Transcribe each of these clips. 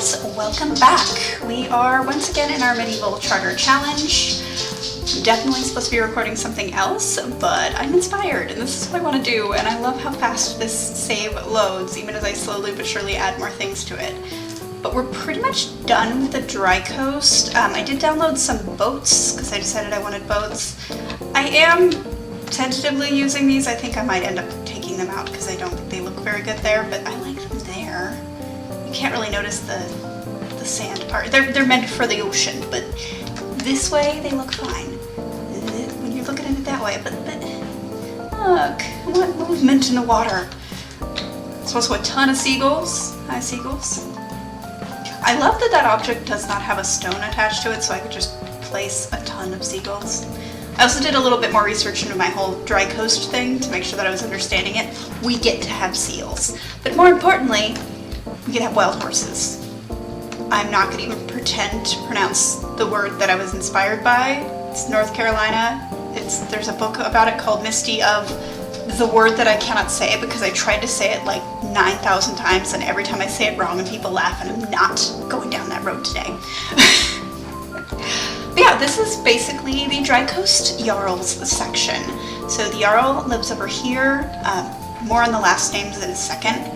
friends, welcome back. We are once again in our medieval charter challenge. I'm definitely supposed to be recording something else, but I'm inspired and this is what I want to do, and I love how fast this save loads even as I slowly but surely add more things to it. But we're pretty much done with the dry coast. I did download some boats because I decided I wanted boats. I am tentatively using these. I think I might end up taking them out because I don't think they look very good there, but I like them there. You can't really notice the sand part. They're meant for the ocean, but this way they look fine when you're looking at it that way. But look, I want movement in the water. There's also a ton of seagulls. Hi, seagulls. I love that object does not have a stone attached to it, so I could just place a ton of seagulls. I also did a little bit more research into my whole dry coast thing to make sure that I was understanding it. We get to have seals, but more importantly, we can have wild horses. I'm not going to even pretend to pronounce the word that I was inspired by. It's North Carolina. There's a book about it called Misty of the word that I cannot say because I tried to say it like 9,000 times and every time I say it wrong and people laugh, and I'm not going down that road today. But yeah, this is basically the Dry Coast Jarls section. So the Jarl lives over here, more on the last names in a second.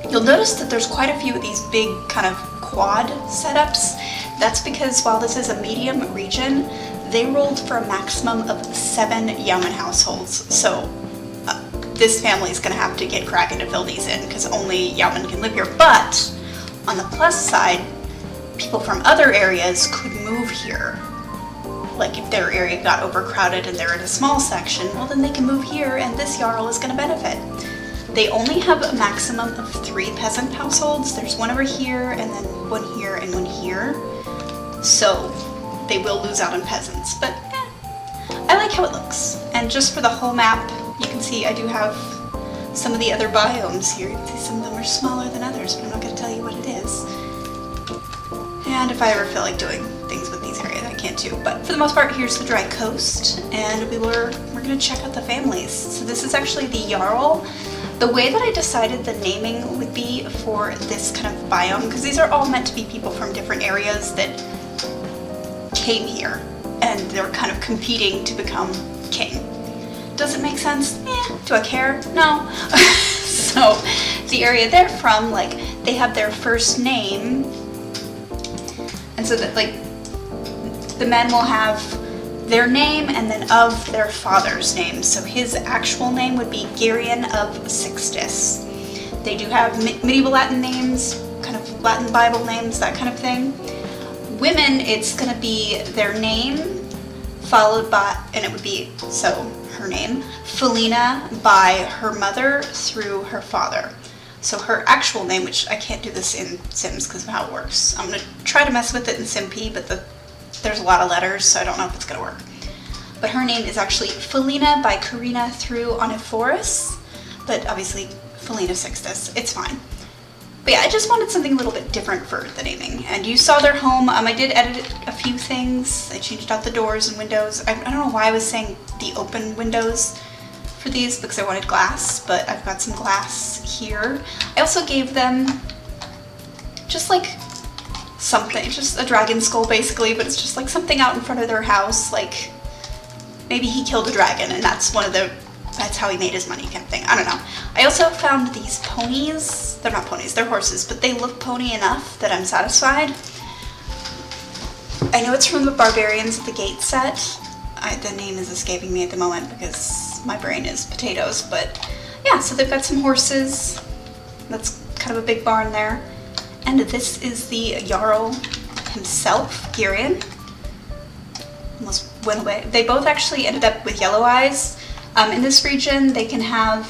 You'll notice that there's quite a few of these big kind of quad setups. That's because while this is a medium region, they rolled for a maximum of 7 Yaman households. So this family is going to have to get cracking to fill these in because only Yaman can live here. But on the plus side, people from other areas could move here. Like if their area got overcrowded and they're in a small section, well then they can move here and this Jarl is going to benefit. They only have a maximum of 3 peasant households. There's one over here and then one here and one here. So they will lose out on peasants, but I like how it looks. And just for the whole map, you can see I do have some of the other biomes here. You can see some of them are smaller than others, but I'm not going to tell you what it is. And if I ever feel like doing things with these areas, I can too. But for the most part, here's the Dry Coast, and we're going to check out the families. So this is actually the Jarl. The way that I decided the naming would be for this kind of biome, because these are all meant to be people from different areas that came here, and they're kind of competing to become king. Does it make sense? Do I care? No. So the area they're from, like, they have their first name, and so that, like, the men will have their name and then of their father's name. So his actual name would be Girion of Sixtus. They do have medieval Latin names, kind of Latin Bible names, that kind of thing. Women, it's going to be their name followed by, and it would be, so her name, Felina, by her mother through her father. So her actual name, which I can't do this in Sims because of how it works. I'm going to try to mess with it in SimP, but there's a lot of letters, so I don't know if it's going to work. But her name is actually Felina by Carina through Oniphorus, but obviously Felina Sixtus, it's fine. But yeah, I just wanted something a little bit different for the naming. And you saw their home. I did edit a few things. I changed out the doors and windows. I don't know why I was saying the open windows for these because I wanted glass, but I've got some glass here. I also gave them just like something, just a dragon skull basically, but it's just like something out in front of their house, like maybe he killed a dragon and that's how he made his money kind of thing. I don't know. I also found these ponies. They're not ponies, they're horses, but they look pony enough that I'm satisfied. I know it's from the Barbarians at the Gate set. The name is escaping me at the moment because my brain is potatoes, but yeah, so they've got some horses. That's kind of a big barn there. And this is the Jarl himself, Girion. Almost went away. They both actually ended up with yellow eyes. In this region, they can have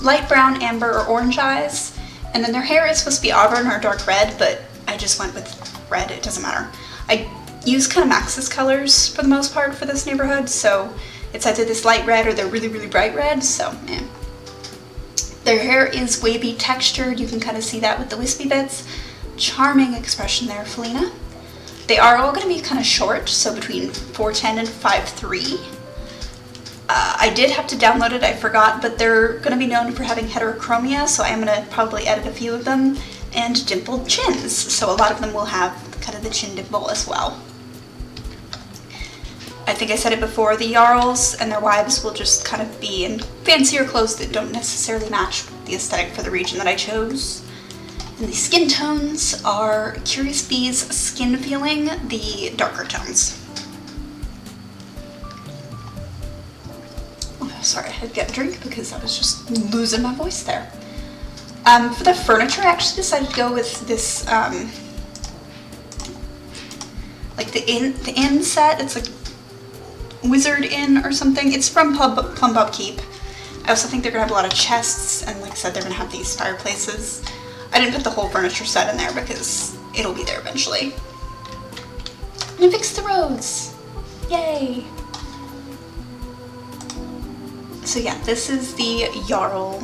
light brown, amber, or orange eyes. And then their hair is supposed to be auburn or dark red, but I just went with red. It doesn't matter. I use kind of Maxis colors for the most part for this neighborhood, so it's either this light red or they're really, really bright red, so yeah. Their hair is wavy textured. You can kind of see that with the wispy bits. Charming expression there, Felina. They are all going to be kind of short, so between 4'10" and 5'3". I did have to download it, I forgot, but they're going to be known for having heterochromia, so I am going to probably edit a few of them. and dimpled chins. So a lot of them will have kind of the chin dimple as well. I think I said it before, the Jarls and their wives will just kind of be in fancier clothes that don't necessarily match the aesthetic for the region that I chose. And the skin tones are Curious Bee's Skin Feeling, the darker tones. Oh, sorry, I had to get a drink because I was just losing my voice there. For the furniture, I actually decided to go with this, like the inn set. It's like Wizard Inn or something. It's from Plum Bob Keep. I also think they're gonna have a lot of chests, and like I said, they're gonna have these fireplaces. I didn't put the whole furniture set in there because it'll be there eventually. And I fixed the roads. Yay! So yeah, this is the Jarl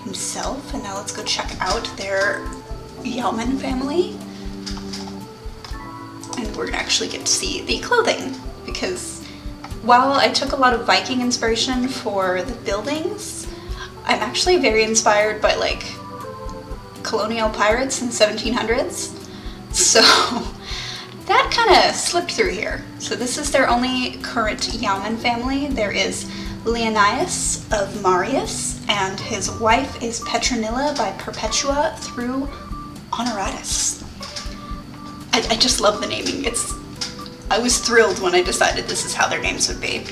himself, and now let's go check out their Yeoman family. And we're gonna actually get to see the clothing, because while I took a lot of Viking inspiration for the buildings, I'm actually very inspired by like colonial pirates in the 1700s. So that kind of slipped through here. So this is their only current Yeoman family. There is Leonidas of Marius, and his wife is Petronilla by Perpetua through Honoratus. I just love the naming. I was thrilled when I decided this is how their names would be.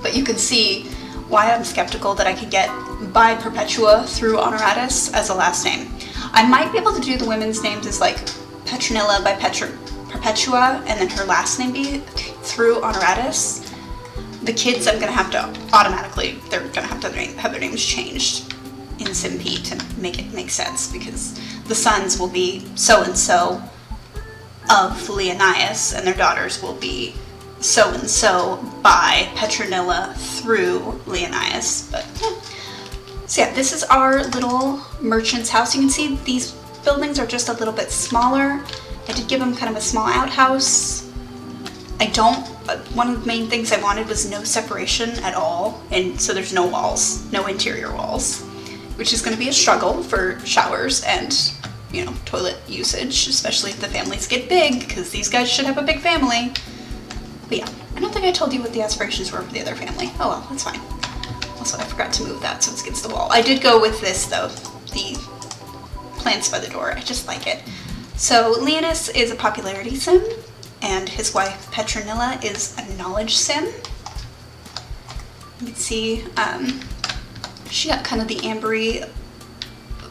But you can see why I'm skeptical that I could get by Perpetua through Honoratus as a last name. I might be able to do the women's names as like Petronilla by Perpetua, and then her last name be through Honoratus. The kids, I'm gonna have to automatically, they're gonna have to have their names changed in Simp to make it make sense, because the sons will be so-and-so of Leonidas, and their daughters will be so-and-so by Petronilla through Leonidas. But yeah. So yeah, this is our little merchant's house. You can see these buildings are just a little bit smaller. I did give them kind of a small outhouse. One of the main things I wanted was no separation at all, and so there's no walls, no interior walls, which is going to be a struggle for showers and, you know, toilet usage, especially if the families get big, because these guys should have a big family. But yeah, I don't think I told you what the aspirations were for the other family. Oh well, that's fine. Also, I forgot to move that so it's against the wall. I did go with this though, the plants by the door. I just like it. So Leonis is a popularity sim, and his wife Petronilla is a knowledge sim. You can see she got kind of the ambery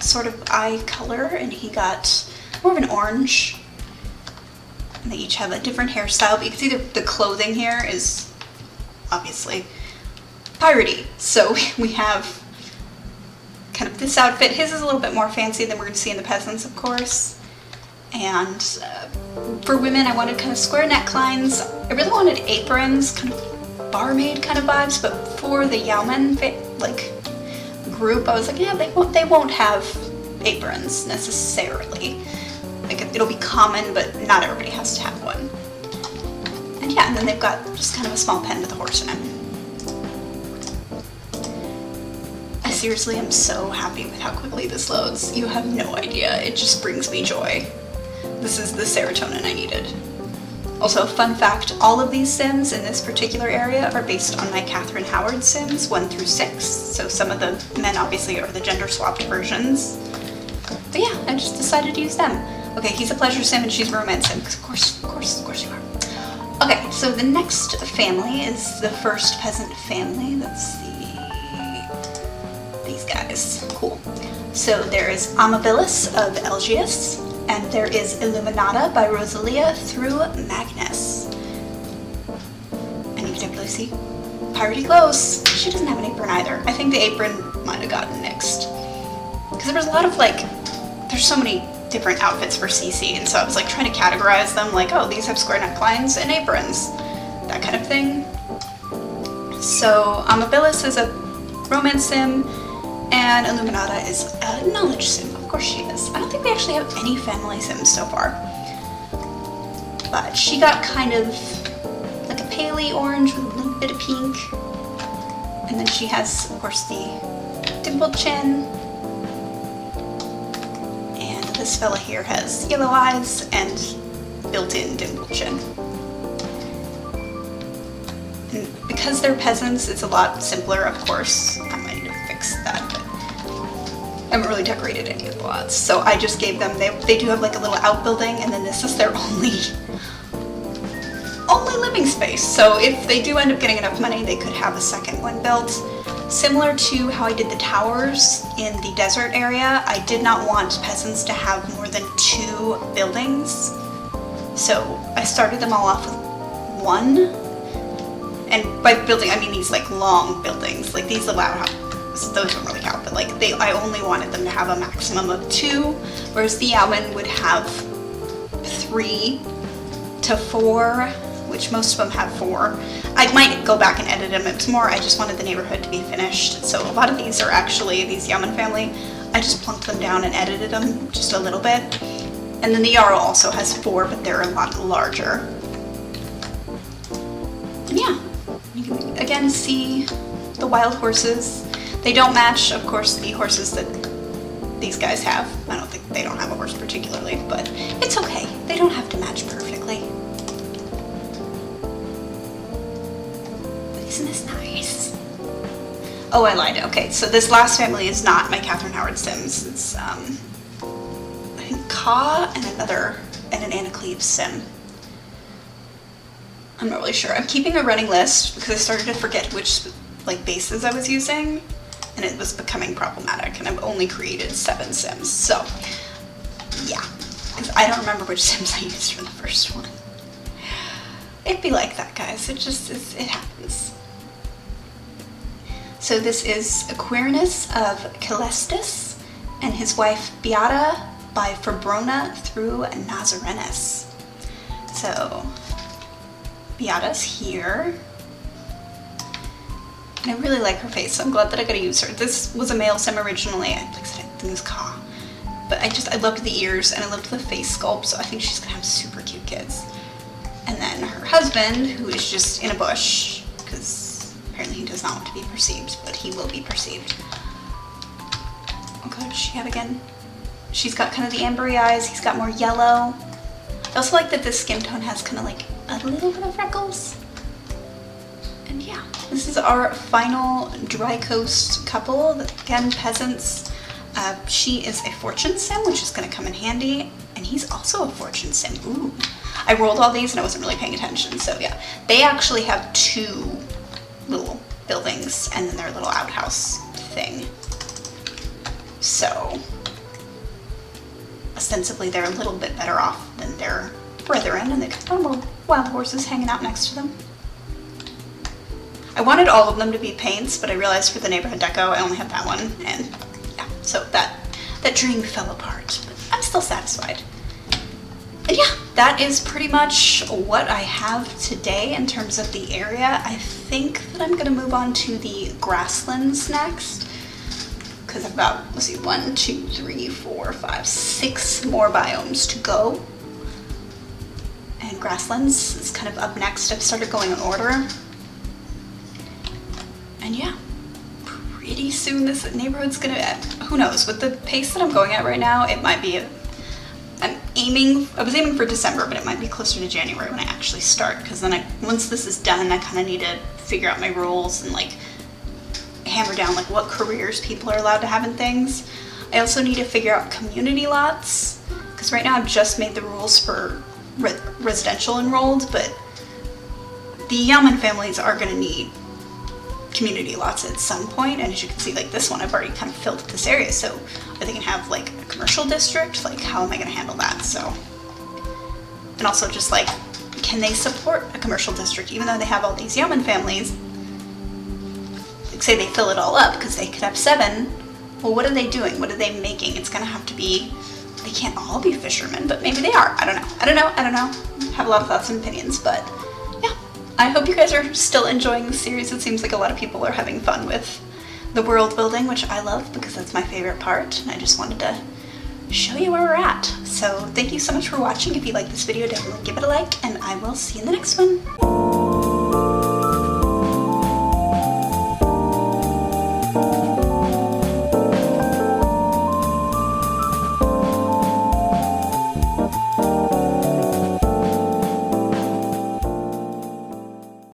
sort of eye color, and he got more of an orange. And they each have a different hairstyle, but you can see the clothing here is obviously piratey. So we have kind of this outfit. His is a little bit more fancy than we're going to see in the peasants, of course. And for women, I wanted kind of square necklines. I really wanted aprons, kind of barmaid kind of vibes, but for the Yeoman like group, I was like, yeah, they won't have aprons necessarily. Like, it'll be common, but not everybody has to have one. And yeah, and then they've got just kind of a small pen with a horse in it. I seriously am so happy with how quickly this loads. You have no idea. It just brings me joy. This is the serotonin I needed. Also, fun fact, all of these sims in this particular area are based on my Catherine Howard sims 1 through 6. So some of the men obviously are the gender swapped versions. But yeah, I just decided to use them. Okay, he's a pleasure sim and she's a romance sim, because of course you are. Okay, so the next family is the first peasant family. That's these guys. Cool. So there is Amabilis of Elgius, and there is Illuminata by Rosalia through Magnus. And you can definitely see piratey clothes. She doesn't have an apron either. I think the apron might have gotten nixed. Because there was a lot of like, there's so many different outfits for CC, and so I was like trying to categorize them like, oh, these have square necklines and aprons, that kind of thing. So Amabilis is a romance sim, and Illuminata is a knowledge sim. Of course she is. I don't think we actually have any family sims so far. But she got kind of like a paley orange with a little bit of pink. And then she has, of course, the dimpled chin. this fella here has yellow eyes and built-in dimple chin. And because they're peasants, it's a lot simpler, of course. I might need to fix that, but I haven't really decorated any of the lots. So I just gave them, they do have like a little outbuilding, and then this is their only living space. So if they do end up getting enough money, they could have a second one built. Similar to how I did the towers in the desert area, I did not want peasants to have more than 2 buildings. So I started them all off with 1. And by building, I mean these like long buildings, like these little outhouses, those don't really count, but like I only wanted them to have a maximum of 2, whereas the Yaoman would have 3 to 4, which most of them have 4. I might go back and edit them. It was more, I just wanted the neighborhood to be finished. So a lot of these are actually, these Yaoman family, I just plunked them down and edited them just a little bit. And then the Jarl also has 4, but they're a lot larger. And yeah, you can again see the wild horses. They don't match, of course, the horses that these guys have. I don't think they don't have a horse particularly, but it's okay. They don't have to match perfectly. Isn't this nice? Oh, I lied. Okay, so this last family is not my Catherine Howard Sims. It's, I think Ka and an Anna Cleves Sim. I'm not really sure. I'm keeping a running list because I started to forget which, like, bases I was using, and it was becoming problematic, and I've only created 7 Sims. So, yeah, because I don't remember which Sims I used for the first one. It'd be like that, guys. It happens. So this is Aquirinus of Calestis and his wife Beata by Fabrona through Nazarenus. So Beata's here. And I really like her face, so I'm glad that I got to use her. This was a male sim originally. Like I said, I think it was Ka. But I loved the ears and I loved the face sculpt, so I think she's going to have super cute kids. And then her husband, who is just in a bush, because apparently he does not want to be perceived, but he will be perceived. What color does she have again? She's got kind of the ambery eyes, he's got more yellow. I also like that this skin tone has kind of like a little bit of freckles. And yeah, this is our final Dry Coast couple, again, peasants. She is a fortune sim, which is going to come in handy, and he's also a fortune sim. Ooh. I rolled all these and I wasn't really paying attention, so yeah. They actually have 2 little buildings and then their little outhouse thing. So, ostensibly they're a little bit better off than their brethren, and they've got little wild horses hanging out next to them. I wanted all of them to be paints, but I realized for the neighborhood deco I only had that one, and yeah, so that dream fell apart, but I'm still satisfied. And yeah, that is pretty much what I have today in terms of the area. I think that I'm gonna move on to the grasslands next, because I've got, let's see, 1, 2, 3, 4, 5, 6 more biomes to go. And grasslands is kind of up next. I've started going in order. And yeah, pretty soon this neighborhood's gonna, who knows, with the pace that I'm going at right now, it might be I was aiming for December, but it might be closer to January when I actually start, because then once this is done, I kind of need to figure out my rules and like hammer down like what careers people are allowed to have and things. I also need to figure out community lots, because right now I've just made the rules for residential enrolled, but the Yaoman families are going to need community lots at some point, and as you can see, like this one, I've already kind of filled this area, so are they gonna have like a commercial district? Like, how am I gonna handle that? So, and also just like, can they support a commercial district even though they have all these Yaoman families? Like, say they fill it all up, because they could have 7. Well, what are they doing? What are they making? It's gonna have to be, they can't all be fishermen, but maybe they are. I don't know. I have a lot of thoughts and opinions, but I hope you guys are still enjoying the series. It seems like a lot of people are having fun with the world building, which I love because that's my favorite part, and I just wanted to show you where we're at. So thank you so much for watching. If you like this video, definitely give it a like, and I will see you in the next one.